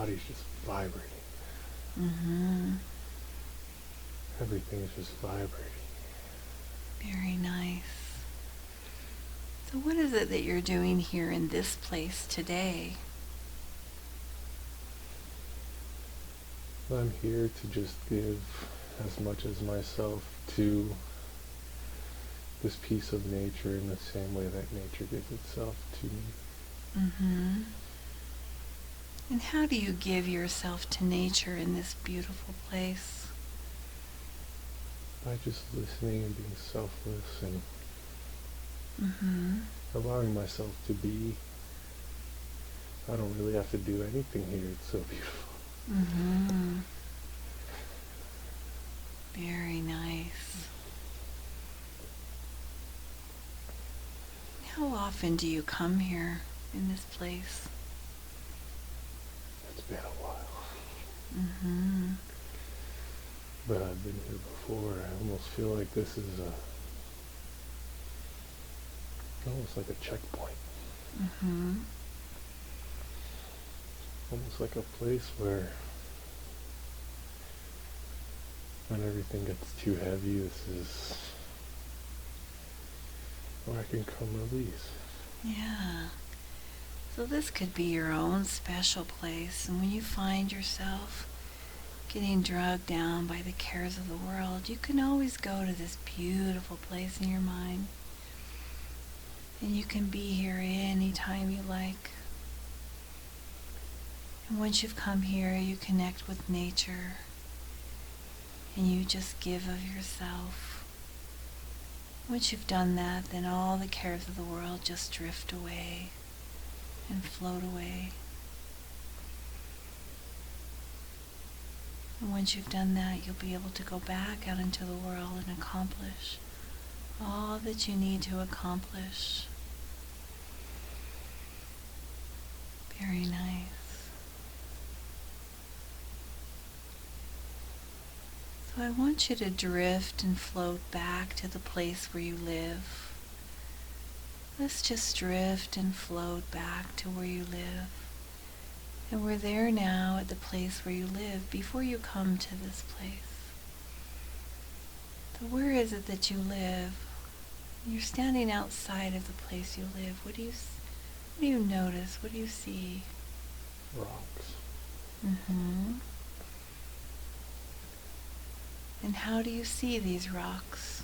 body's just vibrating. Mm-hmm. Everything is just vibrating. Very nice. So what is it that you're doing here in this place today? I'm here to just give as much as myself to this piece of nature in the same way that nature gives itself to me. Mm-hmm. And how do you give yourself to nature in this beautiful place? By just listening and being selfless and Mm-hmm. allowing myself to be. I don't really have to do anything here. It's so beautiful. Mm-hmm. Very nice. How often do you come here in this place? It's been a while. Mm-hmm. But I've been here before. I almost feel like this is almost like a checkpoint. Mm-hmm. Almost like a place where when everything gets too heavy, this is where I can come release. Yeah. So this could be your own special place, and when you find yourself getting drugged down by the cares of the world, you can always go to this beautiful place in your mind, and you can be here anytime you like. And once you've come here, you connect with nature, and you just give of yourself. Once you've done that, then all the cares of the world just drift away and float away. And once you've done that, you'll be able to go back out into the world and accomplish all that you need to accomplish. Very nice. So I want you to drift and float back to the place where you live. Let's just drift and float back to where you live. And we're there now at the place where you live before you come to this place. So where is it that you live? You're standing outside of the place you live. What do you notice? What do you see? Rocks. Mm-hmm. And how do you see these rocks?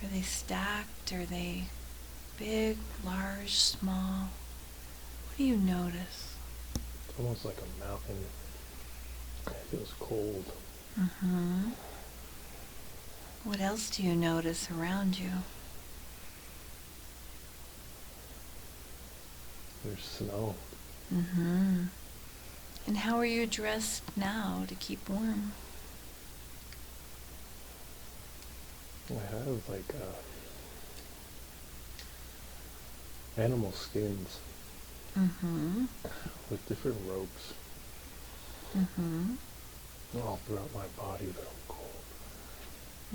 Are they stacked? Are they big, large, small? What do you notice? It's almost like a mountain. It feels cold. Mm-hmm. What else do you notice around you? There's snow. Mm-hmm. And how are you dressed now to keep warm? I have like animal skins Mm-hmm. with different ropes Mm-hmm. all throughout my body that I'm cold.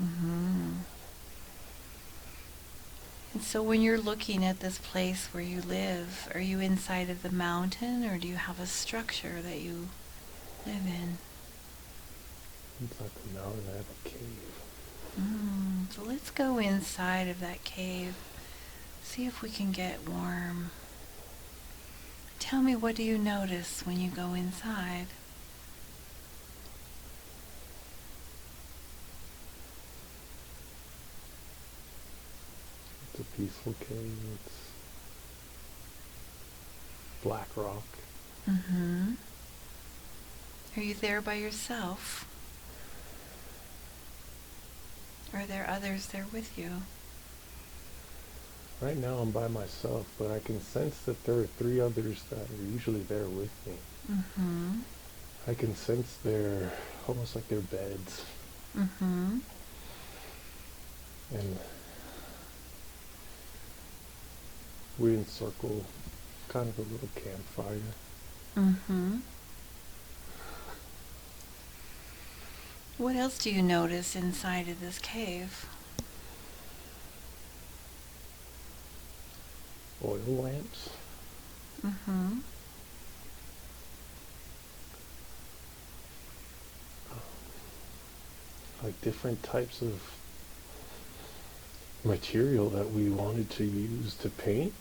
Mm-hmm. And so when you're looking at this place where you live, are you inside of the mountain, or do you have a structure that you live in? Inside the mountain I have a cave. So let's go inside of that cave. See if we can get warm. Tell me, what do you notice when you go inside? It's a peaceful cave. It's black rock. Mm-hmm. Are you there by yourself? Are there others there with you? Right now I'm by myself, but I can sense that there are 3 others that are usually there with me. Mm-hmm. I can sense they're almost like their beds. Mm-hmm. And we encircle kind of a little campfire. Mm-hmm. What else do you notice inside of this cave? Oil lamps. Mm-hmm. like different types of material that we wanted to use to paint.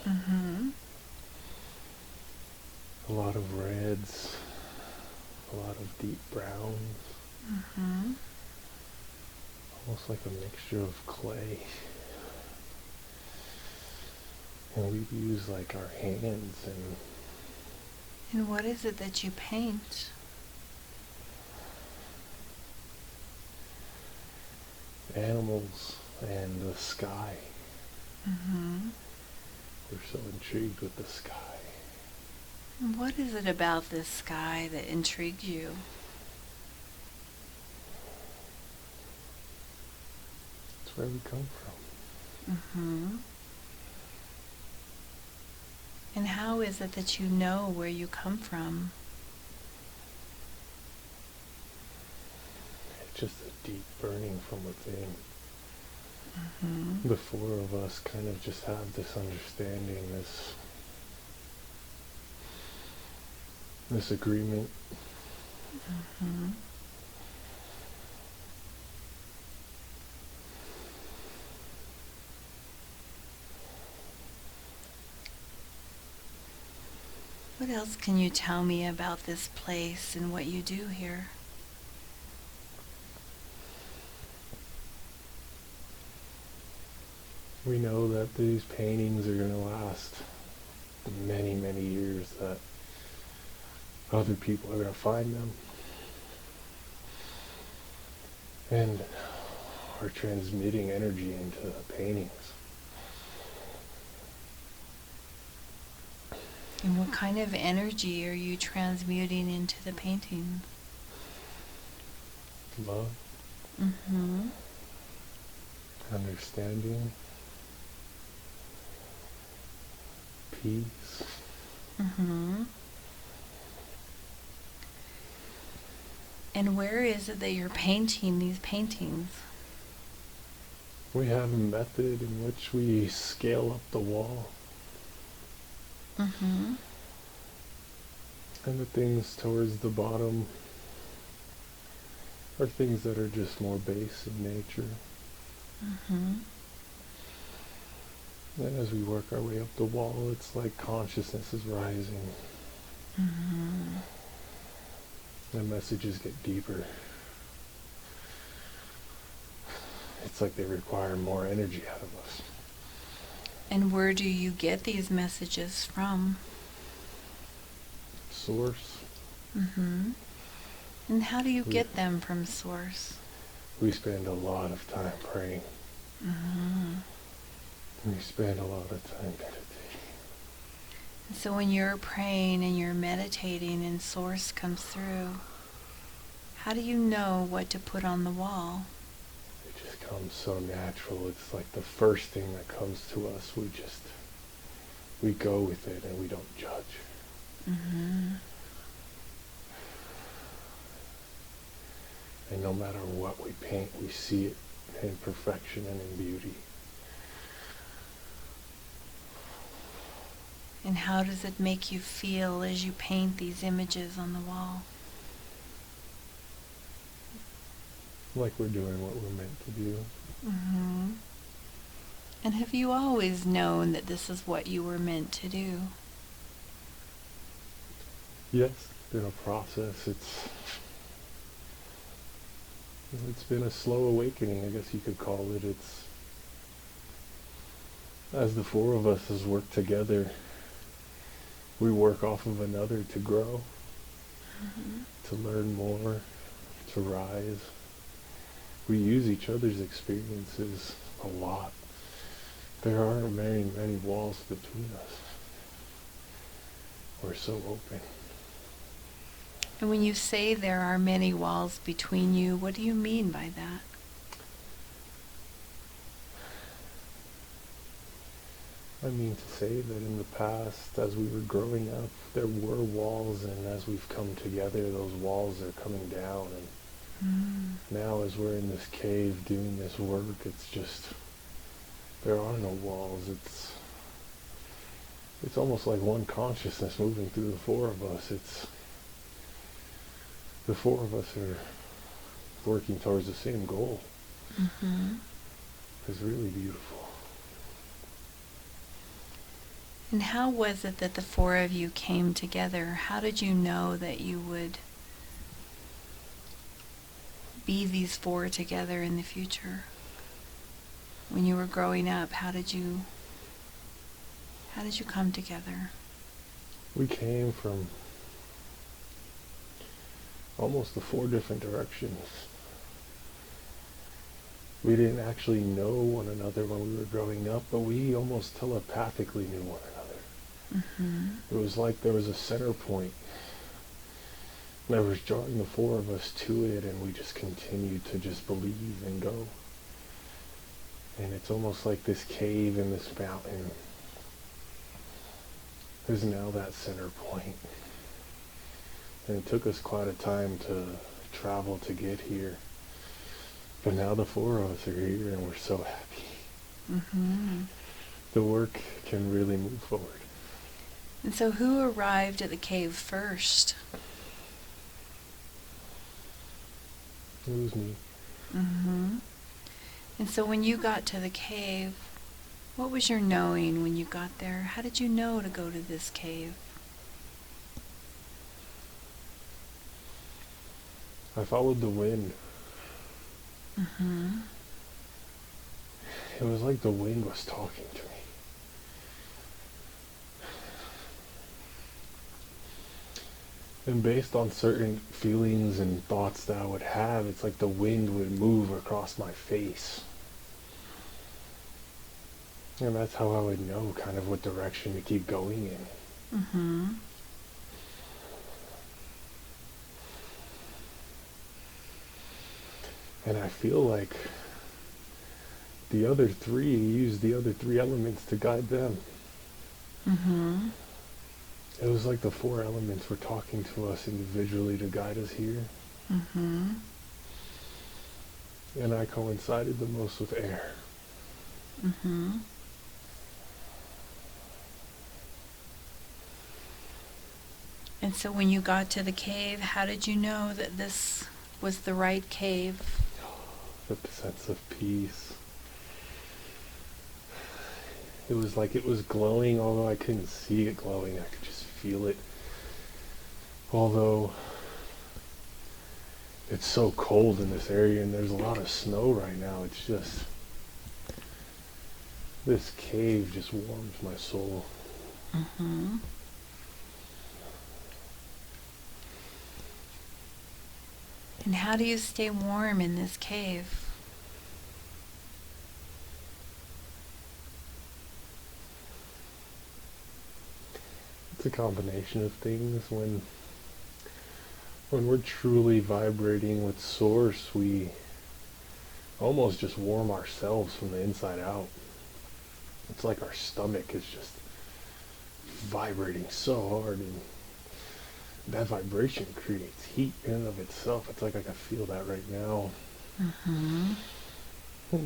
Mm-hmm. A lot of reds, a lot of deep browns, Mm-hmm. almost like a mixture of clay. And we've used like our hands And what is it that you paint? animals and the sky. Mm-hmm. We're so intrigued with the sky. And what is it about this sky that intrigues you? It's where we come from. Mm-hmm. And how is it that you know where you come from? It's just a deep burning from within. Mm-hmm. The four of us kind of just have this understanding, this agreement. Mm-hmm. What else can you tell me about this place and what you do here? We know that these paintings are going to last many, many years, that other people are going to find them and are transmitting energy into the paintings. And what kind of energy are you transmuting into the painting? Love, Mm-hmm. understanding, peace. Mm-hmm. And where is it that you're painting these paintings? We have a method in which we scale up the wall, Mm-hmm. and the things towards the bottom are things that are just more base in nature. Mm-hmm. And as we work our way up the wall, it's like consciousness is rising. Mm-hmm. The messages get deeper. It's like they require more energy out of us. And where do you get these messages from? Source. Mm-hmm. And how do you get them from Source? We spend a lot of time praying. Mm-hmm. We spend a lot of time meditating. So when you're praying and you're meditating and Source comes through, how do you know what to put on the wall? It just comes so natural. It's like the first thing that comes to us. We go with it and we don't judge. Mm-hmm. And no matter what we paint, we see it in perfection and in beauty. And how does it make you feel as you paint these images on the wall? Like we're doing what we're meant to do. Mm-hmm. And have you always known that this is what you were meant to do? Yes, it's been a process. It's been a slow awakening, I guess you could call it. It's as the four of us has worked together, we work off of another to grow, Mm-hmm. to learn more, to rise. We use each other's experiences a lot. There aren't many walls between us. We're so open. And when you say there are many walls between you, what do you mean by that? I mean to say that in the past, as we were growing up, there were walls, and as we've come together, those walls are coming down. And now as we're in this cave doing this work, it's just, there are no walls. It's almost like one consciousness moving through the four of us. The four of us are working towards the same goal Mm-hmm. is really beautiful. And how was it that the four of you came together? How did you know that you would be these four together in the future? When you were growing up, how did you come together? We came from almost the 4 different directions. We didn't actually know one another when we were growing up, but we almost telepathically knew one another. Mm-hmm. It was like there was a center point that was drawing the 4 of us to it, and we just continued to just believe and go. And it's almost like this cave in this mountain is now that center point. And it took us quite a time to travel to get here. But now the 4 of us are here and we're so happy. Mm-hmm. The work can really move forward. And so who arrived at the cave first? It was me. Mm-hmm. And so when you got to the cave, what was your knowing when you got there? How did you know to go to this cave? I followed the wind. Mm-hmm. It was like the wind was talking to me. And based on certain feelings and thoughts that I would have, it's like the wind would move across my face. And that's how I would know kind of what direction to keep going in. Mm-hmm. And I feel like the other 3 used the other 3 elements to guide them. Mm-hmm. It was like the 4 elements were talking to us individually to guide us here. Mm-hmm. And I coincided the most with air. Mm-hmm. And so when you got to the cave, how did you know that this was the right cave? The sense of peace. It was like it was glowing, although I couldn't see it glowing. I could just feel it. Although it's so cold in this area and there's a lot of snow right now, it's just, this cave just warms my soul. Mm-hmm. And how do you stay warm in this cave? It's a combination of things. When we're truly vibrating with source, we almost just warm ourselves from the inside out. It's like our stomach is just vibrating so hard, and that vibration creates heat in and of itself. It's like I can feel that right now. Mm-hmm.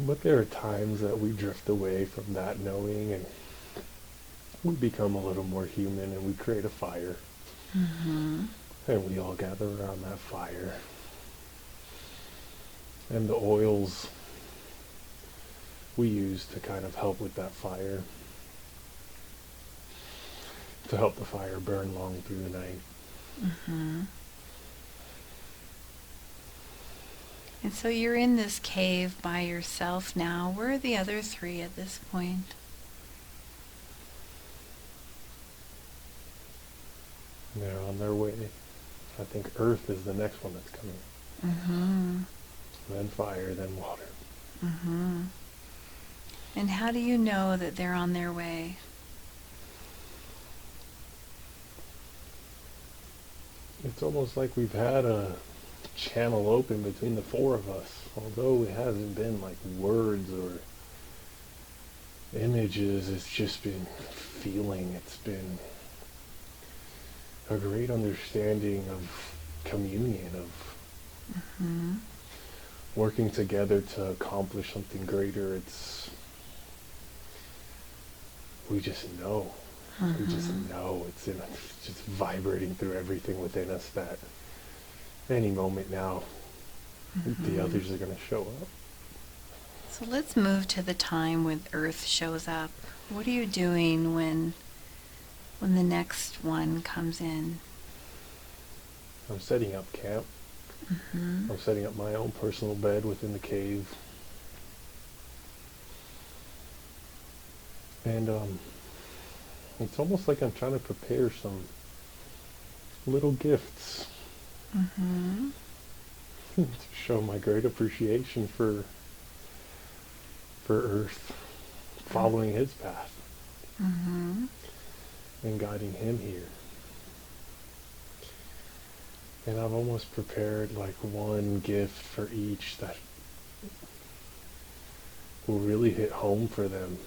But there are times that we drift away from that knowing, and we become a little more human, and we create a fire. Mm-hmm. And we all gather around that fire. And the oils we use to kind of help with that fire, to help the fire burn long through the night. Mm-hmm. And so you're in this cave by yourself now. Where are the other 3 at this point? They're on their way. I think earth is the next one that's coming. Mm-hmm. Then fire, then water. Mm-hmm. And how do you know that they're on their way? It's almost like we've had a channel open between the 4 of us, although it hasn't been like words or images. It's just been feeling. It's been a great understanding of communion, of Mm-hmm. working together to accomplish something greater. We just know. Mm-hmm. We just know. It's just vibrating through everything within us that any moment now The others are going to show up. So let's move to the time when Earth shows up. What are you doing when the next one comes in? I'm setting up camp. I'm setting up my own personal bed within the cave. And it's almost like I'm trying to prepare some little gifts to show my great appreciation for Earth, following his path and guiding him here. And I've almost prepared like one gift for each that will really hit home for them.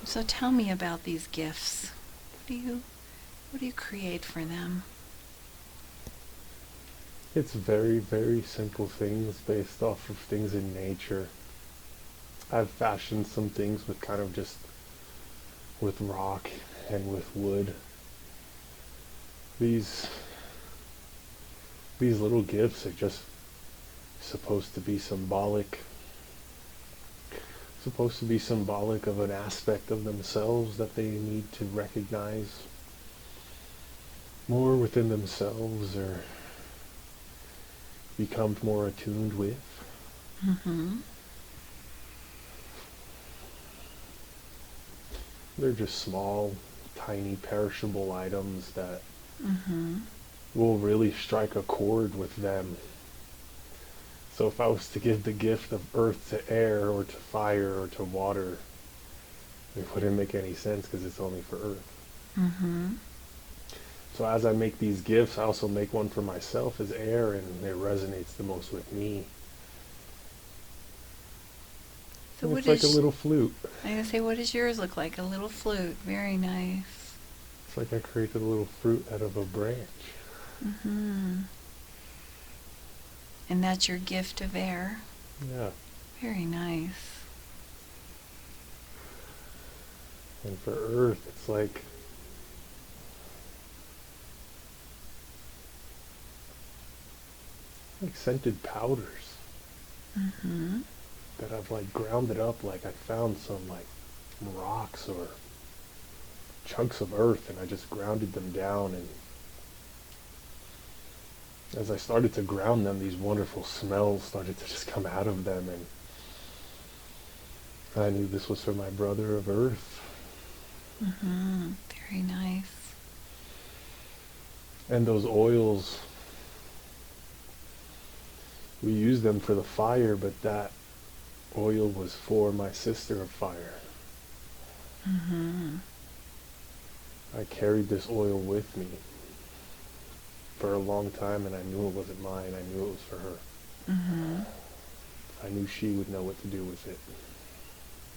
So tell me about these gifts. What do you create for them? It's very, very simple things based off of things in nature. I've fashioned some things with kind of just with rock and with wood. These little gifts are just supposed to be symbolic of an aspect of themselves that they need to recognize more within themselves or become more attuned with. They're just small, tiny, perishable items that will really strike a chord with them. So if I was to give the gift of earth to air or to fire or to water, it wouldn't make any sense because it's only for earth. So as I make these gifts, I also make one for myself as air, and it resonates the most with me. So it's like a little flute. I was going to say, what does yours look like? A little flute. Very nice. It's like I created a little fruit out of a branch. And that's your gift of air? Yeah. Very nice. And for earth, it's like scented powders that I've like grounded up. Like I found some like rocks or chunks of earth, and I just grounded them down, and as I started to ground them, these wonderful smells started to just come out of them, and I knew this was for my brother of earth. Very nice. And those oils, we use them for the fire, but that oil was for my sister of fire. I carried this oil with me for a long time, and I knew it wasn't mine. I knew it was for her. I knew she would know what to do with it.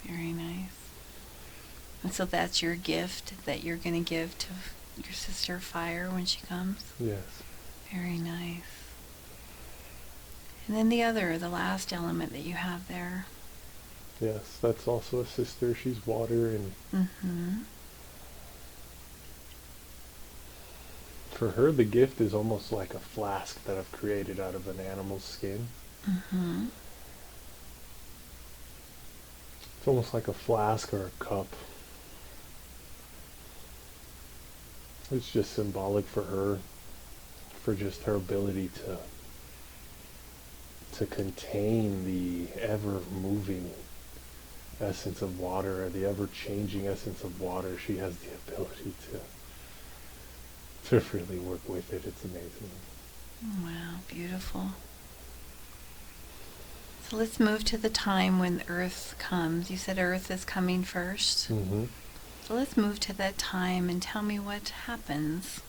Very nice. And so that's your gift that you're going to give to your sister Fire when she comes? Yes. Very nice. And then the last element that you have there. Yes, that's also a sister. She's water, and for her, the gift is almost like a flask that I've created out of an animal's skin. It's almost like a flask or a cup. It's just symbolic for her, for just her ability to contain the ever-moving essence of water, or the ever-changing essence of water. She has the ability to really work with it. It's amazing. Wow, beautiful. So let's move to the time when Earth comes. You said Earth is coming first. So let's move to that time and tell me what happens.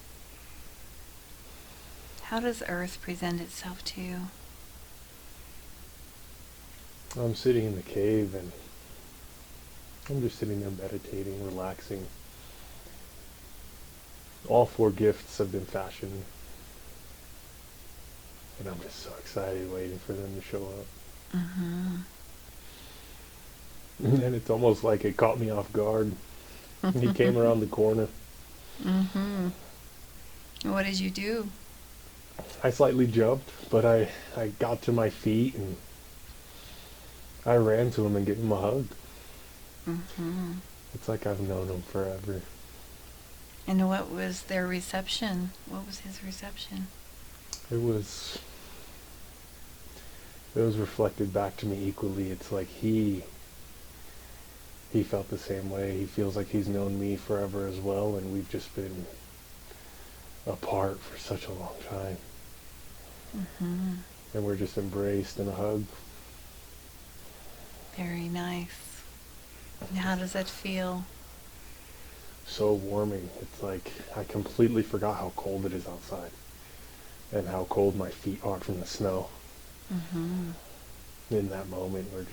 How does Earth present itself to you? I'm sitting in the cave, and I'm just sitting there meditating, relaxing. All 4 gifts have been fashioned, and I'm just so excited waiting for them to show up. And it's almost like it caught me off guard. He came around the corner. What did you do? I slightly jumped, but I got to my feet and I ran to him and gave him a hug. Mm-hmm. It's like I've known him forever. And what was their reception? What was his reception? It was it was reflected back to me equally. It's like he felt the same way. He feels like he's known me forever as well, and we've just been apart for such a long time. Mm-hmm. And we're just embraced in a hug. Very nice. And how does that feel? So warming. It's like I completely forgot how cold it is outside and how cold my feet are from the snow. Mm-hmm. In that moment, we're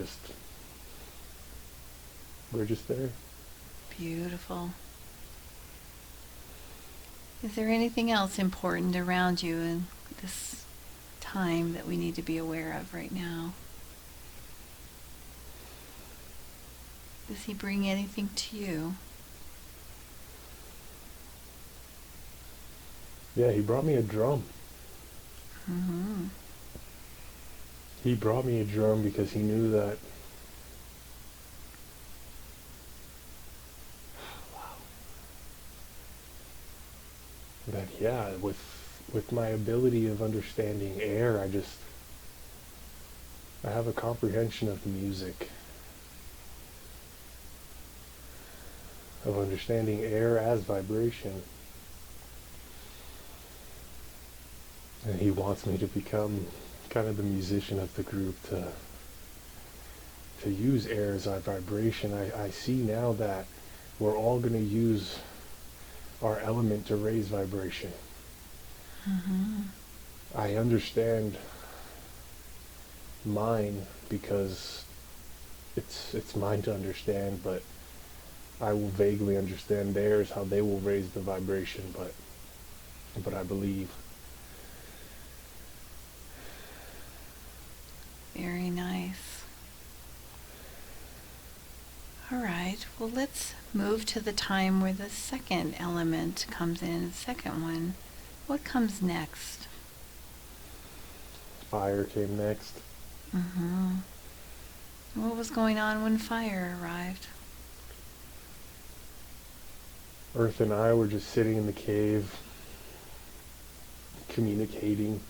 just there. Beautiful. Is there anything else important around you in this time that we need to be aware of right now? Does he bring anything to you? Yeah, he brought me a drum. Mm-hmm. He brought me a drum because he knew that yeah, with my ability of understanding air, I have a comprehension of the music, of understanding air as vibration. And he wants me to become kind of the musician of the group, to use air as our vibration. I see now that we're all going to use our element to raise vibration. Mm-hmm. I understand mine because it's mine to understand, but I will vaguely understand theirs, how they will raise the vibration, but I believe. Very nice. All right, well, let's move to the time where the second element comes in, the second one. What comes next? Fire came next. Mm-hmm. What was going on when fire arrived? Earth and I were just sitting in the cave, communicating.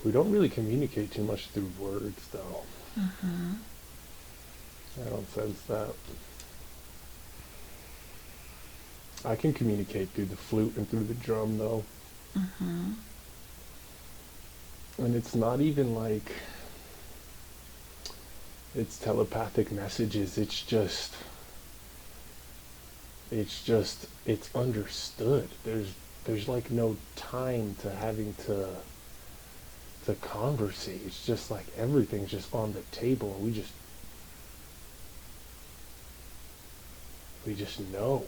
We don't really communicate too much through words, though. Mm-hmm. I don't sense that. I can communicate through the flute and through the drum, though. Mm-hmm. And it's not even like it's telepathic messages. It's understood. There's like no time to having to conversate. It's just like everything's just on the table. We just know.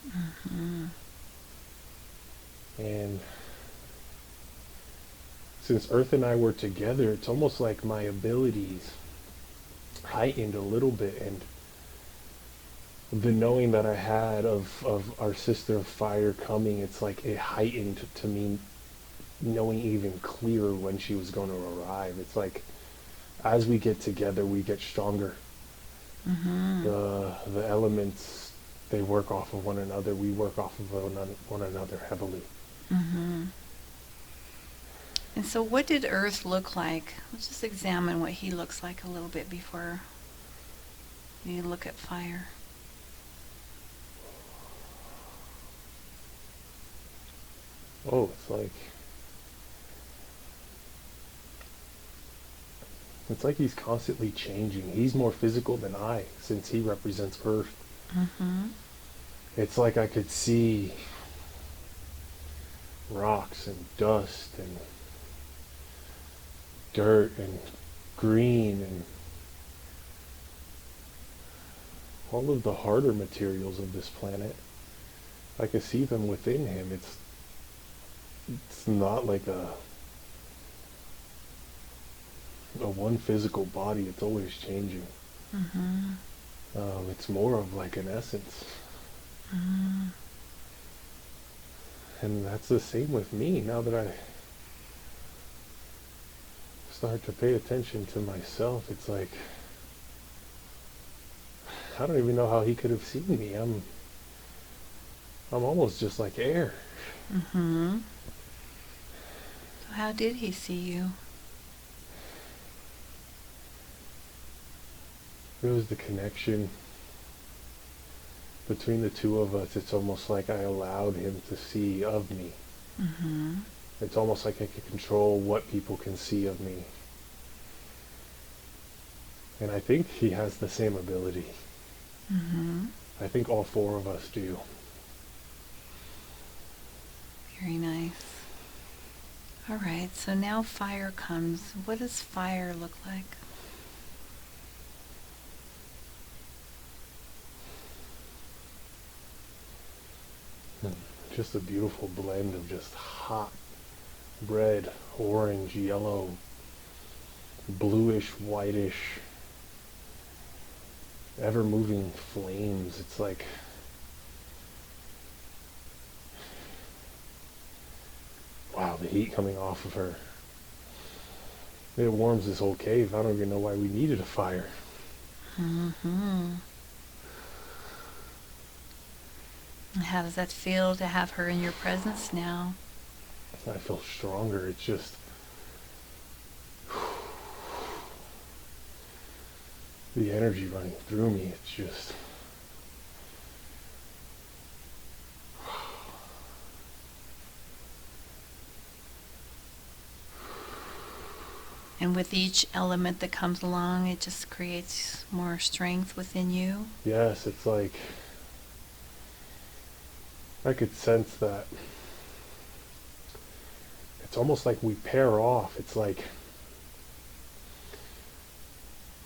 Mm-hmm. And since Earth and I were together, it's almost like my abilities heightened a little bit, and the knowing that I had of our sister of fire coming, it's like it heightened to me knowing even clearer when she was going to arrive. It's like as we get together, we get stronger. Mm-hmm. The elements, they work off of one another. We work off of one another heavily. Mm-hmm. And so what did Earth look like? Let's just examine what he looks like a little bit before we look at fire. Oh, it's like he's constantly changing. He's more physical than I, since he represents Earth. Mm-hmm. It's like I could see rocks and dust and dirt and green and all of the harder materials of this planet. I could see them within him. It's not like a one physical body. It's always changing. Mm-hmm. It's more of like an essence. Mm-hmm. And that's the same with me. Now that I start to pay attention to myself, it's like, I don't even know how he could have seen me. I'm almost just like air. Mm-hmm. So how did he see you? It was the connection between the two of us. It's almost like I allowed him to see of me. Mm-hmm. It's almost like I could control what people can see of me. And I think he has the same ability. Mm-hmm. I think all four of us do. Very nice. All right, so now fire comes. What does fire look like? Just a beautiful blend of just hot red, orange, yellow, bluish, whitish, ever-moving flames. It's like, wow, the heat coming off of her. It warms this whole cave. I don't even know why we needed a fire. Mm-hmm. How does that feel to have her in your presence now? I feel stronger. It's just, the energy running through me. It's just, And with each element that comes along, it just creates more strength within you. yes, it's like, I could sense that. It's almost like we pair off. It's like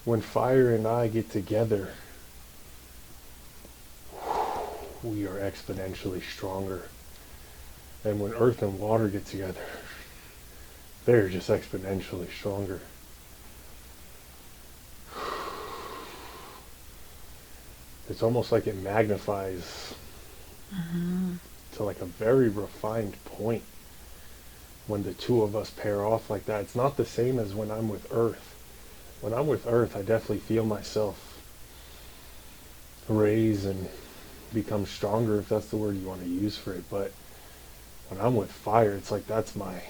when fire and I get together, we are exponentially stronger. And when earth and water get together, they're just exponentially stronger. It's almost like it magnifies Mm-hmm. to like a very refined point when the two of us pair off like that. It's not the same as when I'm with earth. When I'm with earth, I definitely feel myself raise and become stronger, if that's the word you want to use for it. But when I'm with fire, it's like that's my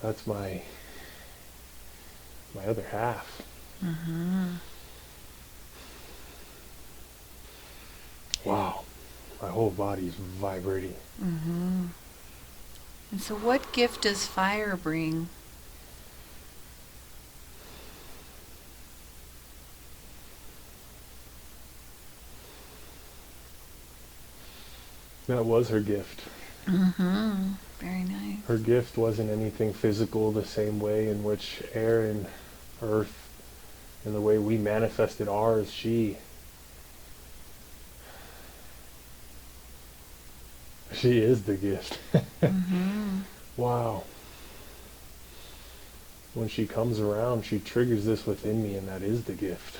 other half. Mm-hmm. Wow, my whole body's vibrating. Mm-hmm. And so what gift does fire bring? That was her gift. Mm-hmm. Very nice. Her gift wasn't anything physical, the same way in which air and earth and the way we manifested ours, she is the gift. Mm-hmm. Wow. When she comes around, she triggers this within me, and that is the gift.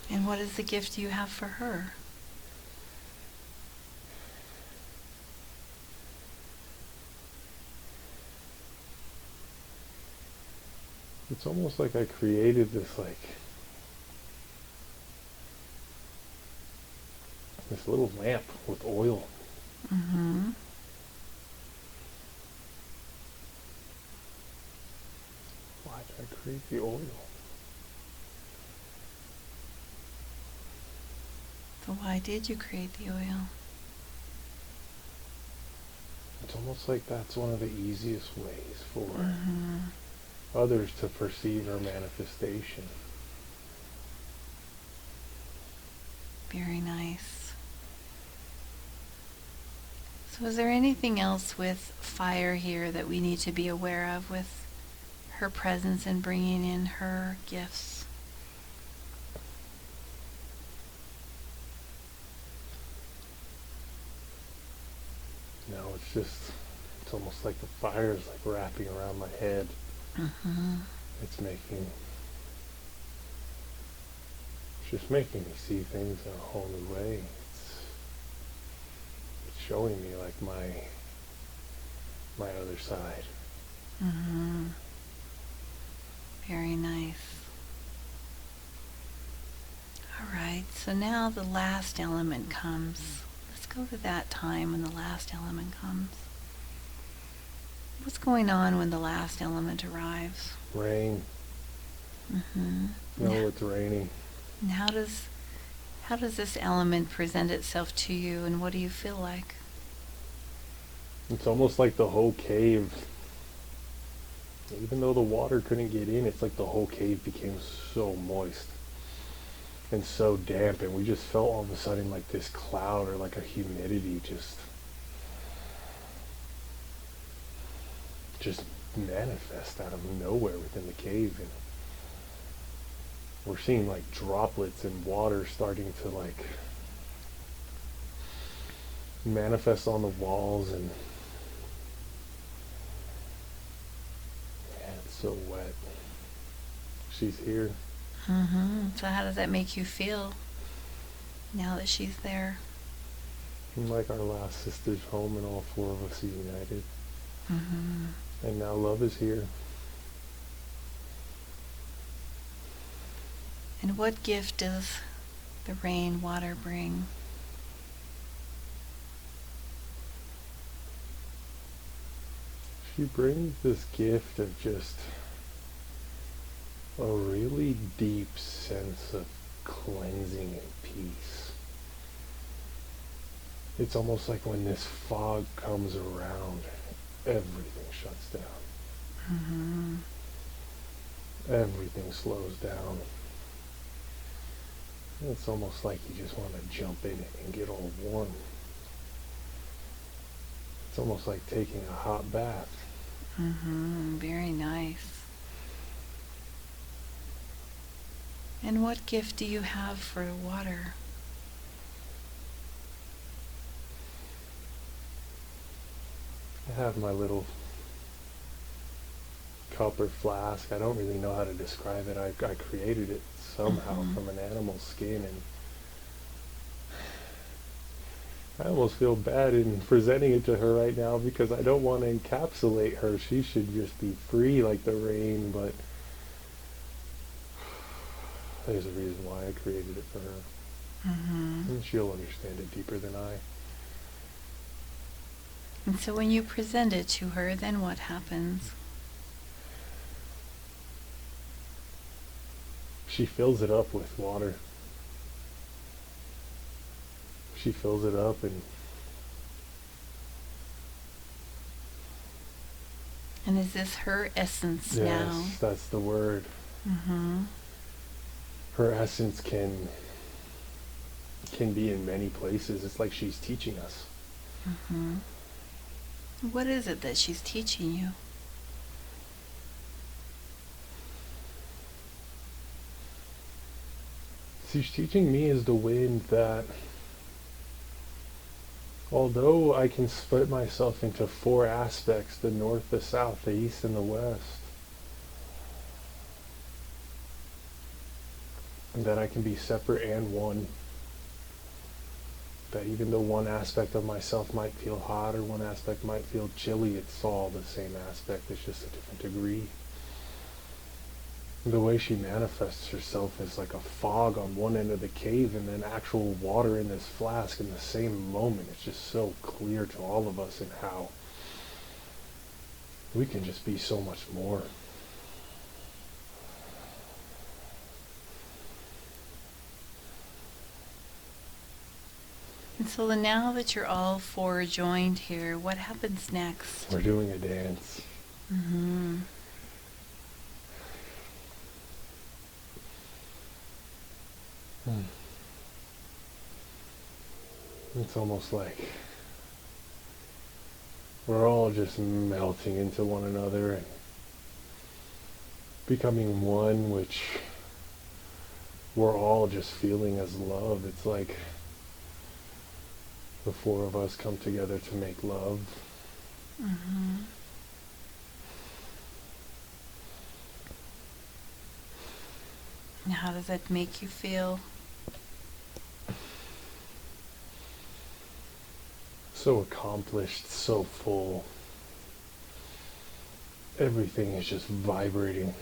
And what is the gift you have for her? It's almost like I created this this little lamp with oil. Mm-hmm. Why did I create the oil? So why did you create the oil? It's almost like that's one of the easiest ways for Mm-hmm. others to perceive our manifestation. Very nice. So is there anything else with fire here that we need to be aware of with her presence and bringing in her gifts? No, it's almost like the fire is like wrapping around my head. Mm-hmm. It's just making me see things in a whole new way. showing me like my other side. Mm-hmm. Very nice. All right, so now the last element comes. Let's go to that time when the last element comes. What's going on when the last element arrives? Rain. Mm-hmm. No, it's raining. And how does this element present itself to you, and what do you feel like? It's almost like the whole cave, even though the water couldn't get in, it's like the whole cave became so moist and so damp, and we just felt all of a sudden like this cloud or like a humidity just manifest out of nowhere within the cave. And we're seeing like droplets and water starting to like manifest on the walls, and man, it's so wet. She's here. Mm-hmm. So how does that make you feel now that she's there? Like our last sister's home and all four of us are united. Mm-hmm. And now love is here. And what gift does the rain water bring? She brings this gift of just a really deep sense of cleansing and peace. It's almost like when this fog comes around, everything shuts down. Mm-hmm. Everything slows down. It's almost like you just want to jump in it and get all warm. It's almost like taking a hot bath. Mm-hmm. Very nice. And what gift do you have for water? I have my little cup or flask. I don't really know how to describe it. I created it somehow from an animal skin, and I almost feel bad in presenting it to her right now because I don't want to encapsulate her. She should just be free like the rain, but there's a reason why I created it for her. Mm-hmm. And she'll understand it deeper than I. And so when you present it to her, then what happens? She fills it up with water. She fills it up, and is this her essence yes, now? that's the word. Mm-hmm. Her essence can be in many places. It's like she's teaching us. Mm-hmm. What is it that she's teaching you? She's teaching me as the wind that although I can split myself into four aspects, the north, the south, the east, and the west, and that I can be separate and one, that even though one aspect of myself might feel hot or one aspect might feel chilly, it's all the same aspect, it's just a different degree. The way she manifests herself is like a fog on one end of the cave and then actual water in this flask in the same moment. It's just so clear to all of us in how we can just be so much more. And so now that you're all four joined here, what happens next? We're doing a dance. Mm-hmm. It's almost like we're all just melting into one another and becoming one, which we're all just feeling as love. It's like the four of us come together to make love. Mm-hmm. And how does that make you feel? so accomplished, so full. Everything is just vibrating.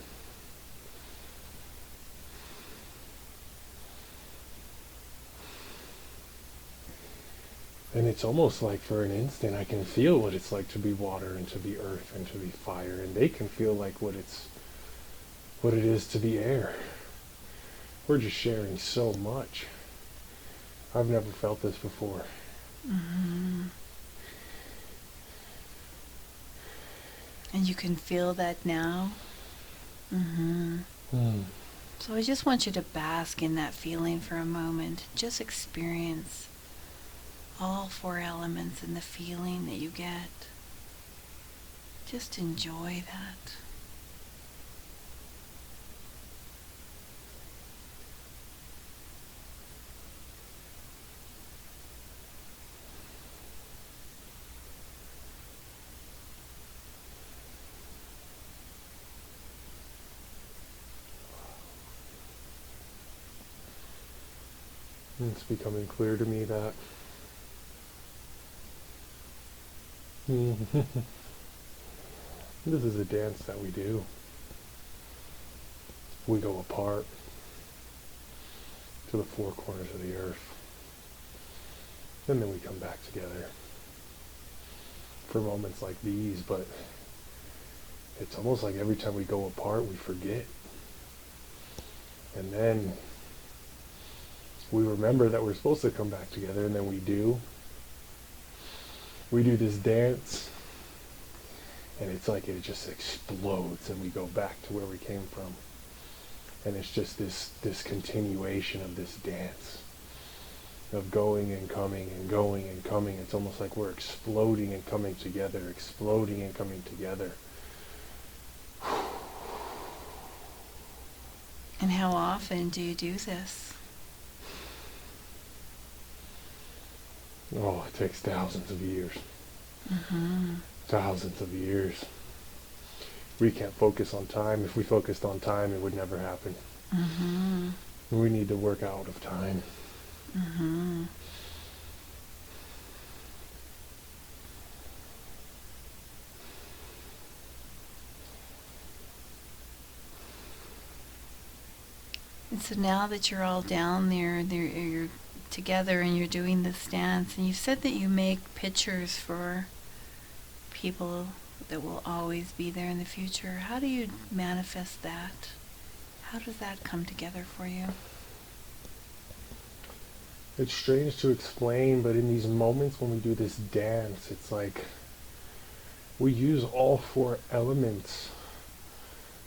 And it's almost like for an instant I can feel what it's like to be water and to be earth and to be fire, and they can feel like what it is to be air. We're just sharing so much. I've never felt this before. Mm-hmm. And you can feel that now. Mm-hmm. So I just want you to bask in that feeling for a moment. Just experience all four elements and the feeling that you get. Just enjoy that. And it's becoming clear to me that this is a dance that we do. We go apart to the four corners of the earth, and then we come back together for moments like these, but it's almost like every time we go apart we forget, and then we remember that we're supposed to come back together, and then we do this dance, and it's like it just explodes and we go back to where we came from. And it's just this continuation of this dance of going and coming and going and coming. It's almost like we're exploding and coming together, exploding and coming together. And how often do you do this? Oh, it takes thousands of years. Mm-hmm. Thousands of years. We can't focus on time. If we focused on time, it would never happen. Mm-hmm. We need to work out of time. Mm-hmm. And so now that you're all down there, you're together and you're doing this dance, and you said that you make pictures for people that will always be there in the future. How do you manifest that? How does that come together for you? It's strange to explain, but in these moments when we do this dance, it's like we use all four elements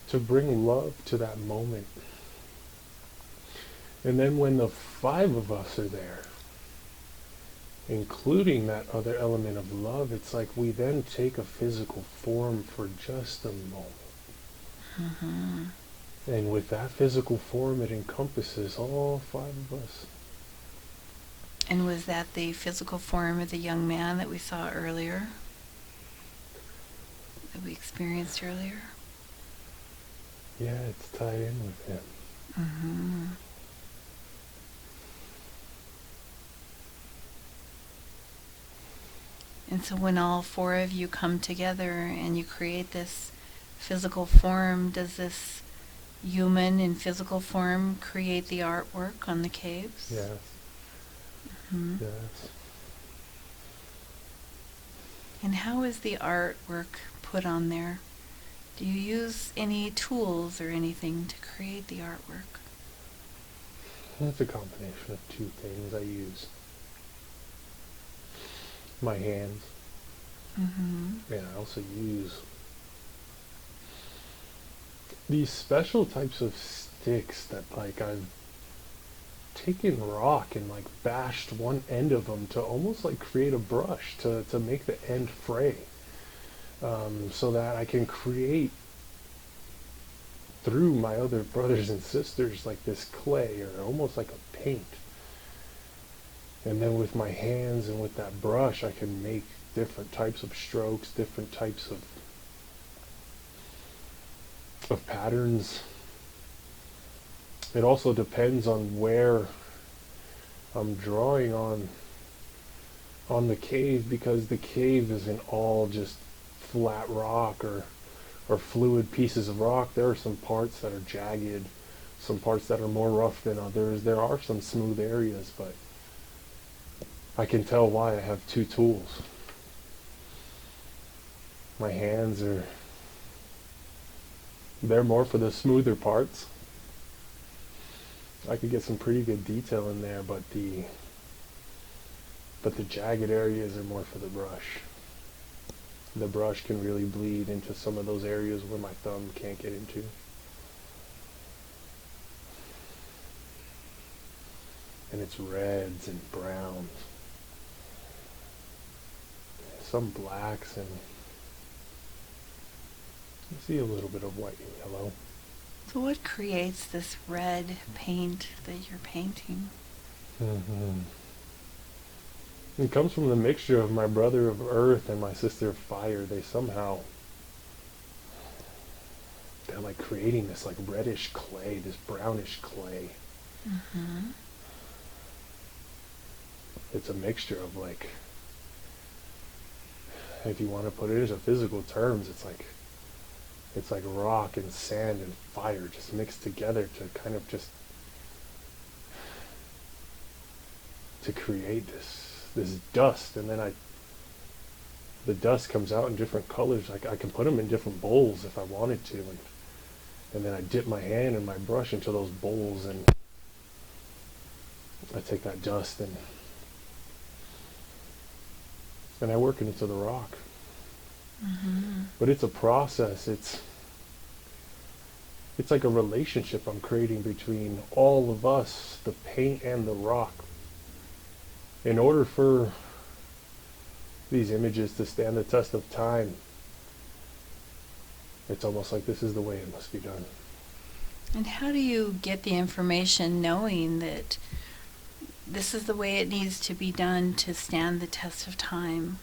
to bring love to that moment. And then when the five of us are there, including that other element of love, it's like we then take a physical form for just a moment. Mm-hmm. And with that physical form, it encompasses all five of us. And was that the physical form of the young man that we saw earlier? That we experienced earlier? Yeah, it's tied in with him. Mm-hmm. And so when all four of you come together and you create this physical form, does this human in physical form create the artwork on the caves? Yes. Mm-hmm. Yes. And how is the artwork put on there? Do you use any tools or anything to create the artwork? It's a combination of two things I use. My hands. Mm-hmm. And I also use these special types of sticks that like I've taken rock and like bashed one end of them to almost like create a brush to make the end fray, so that I can create through my other brothers and sisters like this clay or almost like a paint. And then with my hands and with that brush I can make different types of strokes, different types of patterns. It also depends on where I'm drawing on on the cave, because the cave isn't all just flat rock or fluid pieces of rock. There are some parts that are jagged, some parts that are more rough than others. There are some smooth areas, but I can tell why I have two tools. My hands they're more for the smoother parts. I could get some pretty good detail in there, but the jagged areas are more for the brush. The brush can really bleed into some of those areas where my thumb can't get into. And it's reds and browns, some blacks, and you see a little bit of white and yellow. So what creates this red paint that you're painting? It comes from the mixture of my brother of earth and my sister of fire. They're like creating this like reddish clay, this brownish clay. Mm-hmm. It's a mixture of, like, if you want to put it into physical terms, it's like rock and sand and fire just mixed together to kind of just to create this dust. And then the dust comes out in different colors. I can put them in different bowls if I wanted to, and then I dip my hand and my brush into those bowls, and I take that dust and I work it into the rock. Mm-hmm. But it's a process. It's like a relationship I'm creating between all of us, the paint and the rock. In order for these images to stand the test of time, it's almost like this is the way it must be done. And how do you get the information knowing that this is the way it needs to be done to stand the test of time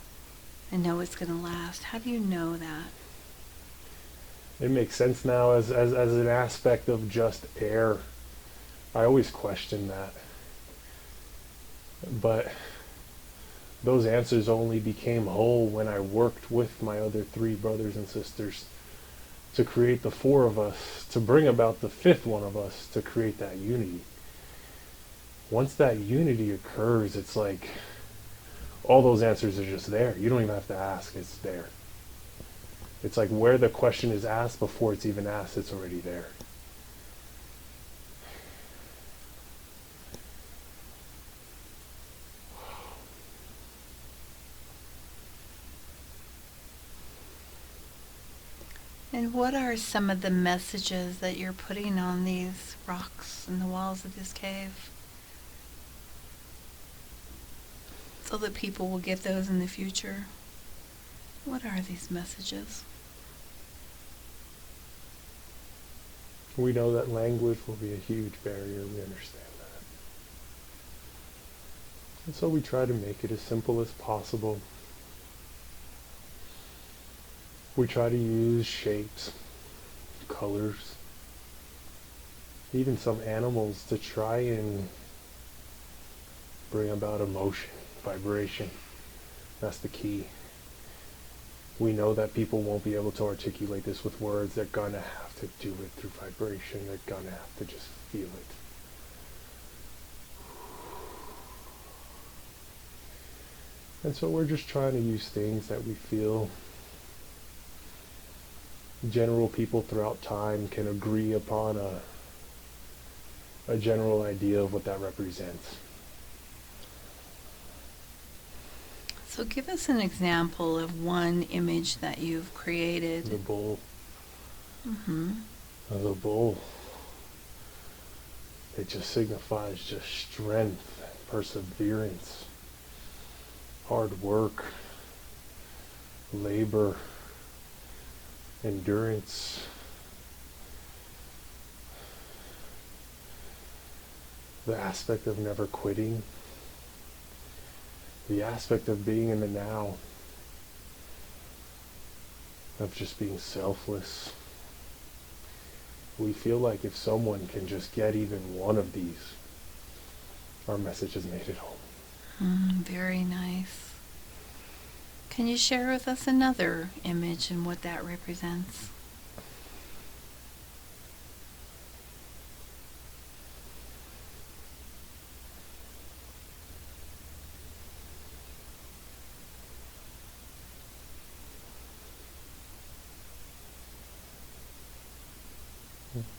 and know it's going to last? How do you know that? It makes sense now as an aspect of just air. I always question that. But those answers only became whole when I worked with my other 3 brothers and sisters to create the 4 of us, to bring about the 5th one of us, to create that unity. Once that unity occurs, it's like all those answers are just there. You don't even have to ask, it's there. It's like where the question is asked before it's even asked, it's already there. And what are some of the messages that you're putting on these rocks and the walls of this cave, so that people will get those in the future? What are these messages? We know that language will be a huge barrier. We understand that. And so we try to make it as simple as possible. We try to use shapes, colors, even some animals to try and bring about emotion, vibration. That's the key. We know that people won't be able to articulate this with words. They're going to have to do it through vibration. They're going to have to just feel it. And so we're just trying to use things that we feel general people throughout time can agree upon a general idea of what that represents. So give us an example of one image that you've created. The bull. Mm-hmm. The bull. It just signifies just strength, perseverance, hard work, labor, endurance. The aspect of never quitting. The aspect of being in the now. Of just being selfless. We feel like if someone can just get even one of these, our message has made it home. Very nice. Can you share with us another image and what that represents?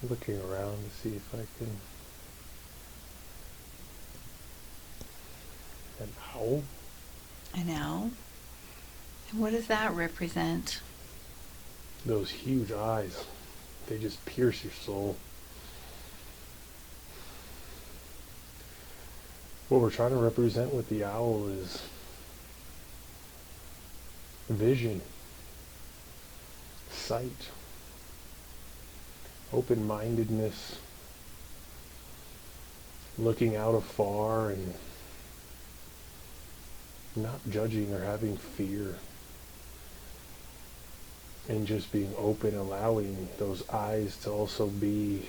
Looking around to see if I can. An owl? An owl? And what does that represent? Those huge eyes, they just pierce your soul. What we're trying to represent with the owl is vision, sight, open-mindedness, looking out afar and not judging or having fear, and just being open, allowing those eyes to also be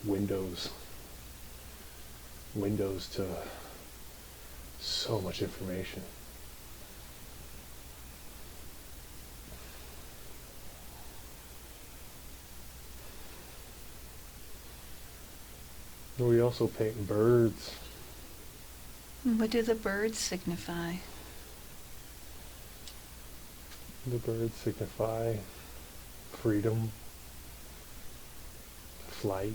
windows to so much information. We also paint birds. And what do the birds signify? The birds signify freedom, flight.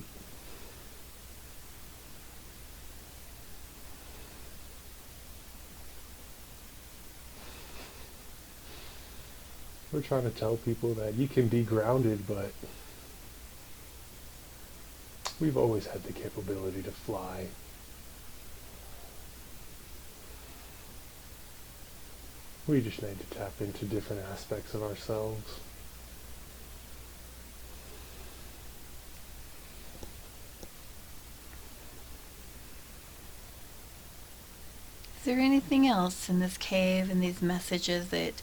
We're trying to tell people that you can be grounded, but we've always had the capability to fly. We just need to tap into different aspects of ourselves. Is there anything else in this cave and these messages that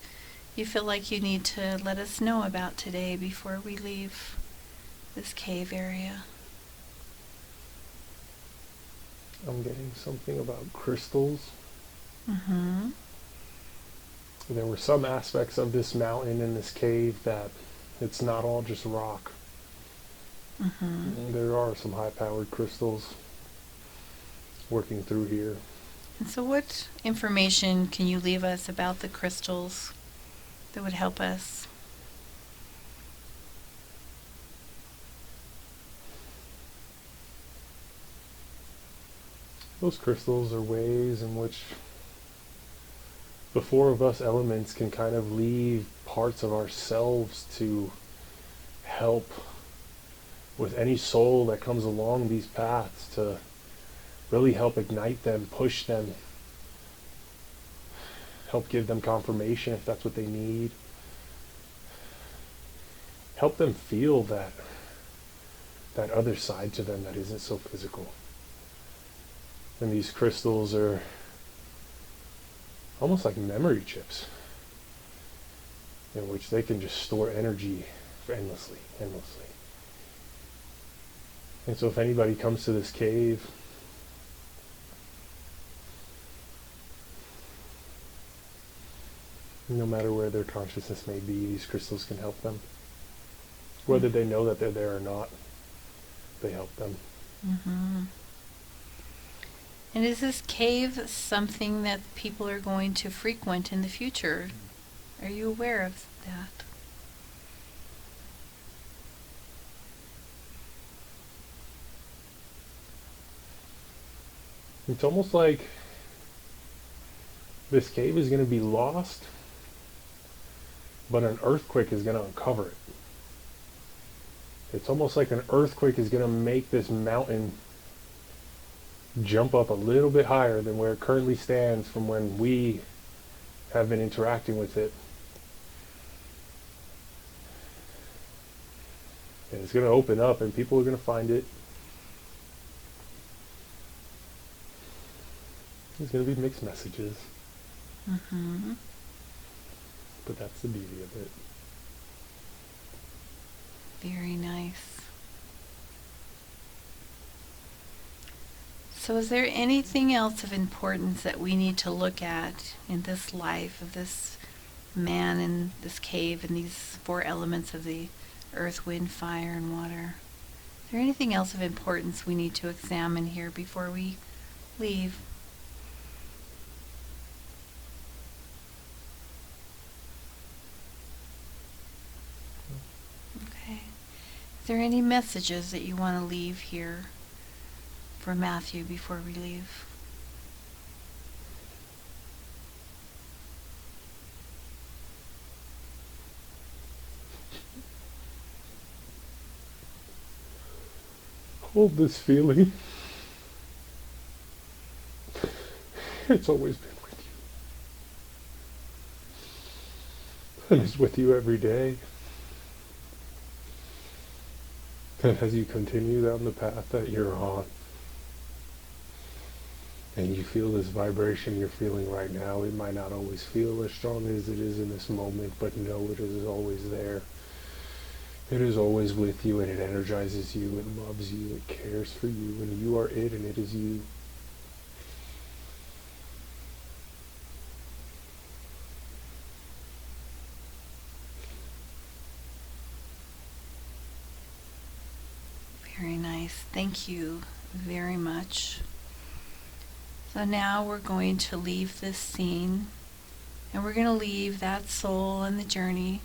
you feel like you need to let us know about today before we leave this cave area? I'm getting something about crystals. Mm-hmm. There were some aspects of this mountain and this cave that it's not all just rock. Mm-hmm. There are some high-powered crystals working through here. And so what information can you leave us about the crystals that would help us? Those crystals are ways in which the four of us elements can kind of leave parts of ourselves to help with any soul that comes along these paths, to really help ignite them, push them, help give them confirmation if that's what they need. Help them feel that other side to them that isn't so physical. And these crystals are almost like memory chips in which they can just store energy for endlessly. And so if anybody comes to this cave, no matter where their consciousness may be, these crystals can help them. Whether they know that they're there or not, they help them. Mm-hmm. And is this cave something that people are going to frequent in the future? Are you aware of that? It's almost like this cave is going to be lost, but an earthquake is going to uncover it. It's almost like an earthquake is going to make this mountain jump up a little bit higher than where it currently stands from when we have been interacting with it. And it's going to open up and people are going to find it. There's going to be mixed messages. Mm-hmm. But that's the beauty of it. Very nice. So is there anything else of importance that we need to look at in this life of this man in this cave and these four elements of the earth, wind, fire, and water? Is there anything else of importance we need to examine here before we leave? Okay. Is there any messages that you want to leave here for Mathew before we leave? Hold this feeling. It's always been with you. And it's with you every day. And as you continue down the path that you're on, and you feel this vibration you're feeling right now, it might not always feel as strong as it is in this moment, but know it is always there. It is always with you, and it energizes you, it loves you, it cares for you, and you are it, and it is you. Very nice. Thank you very much. So now we're going to leave this scene, and we're going to leave that soul and the journey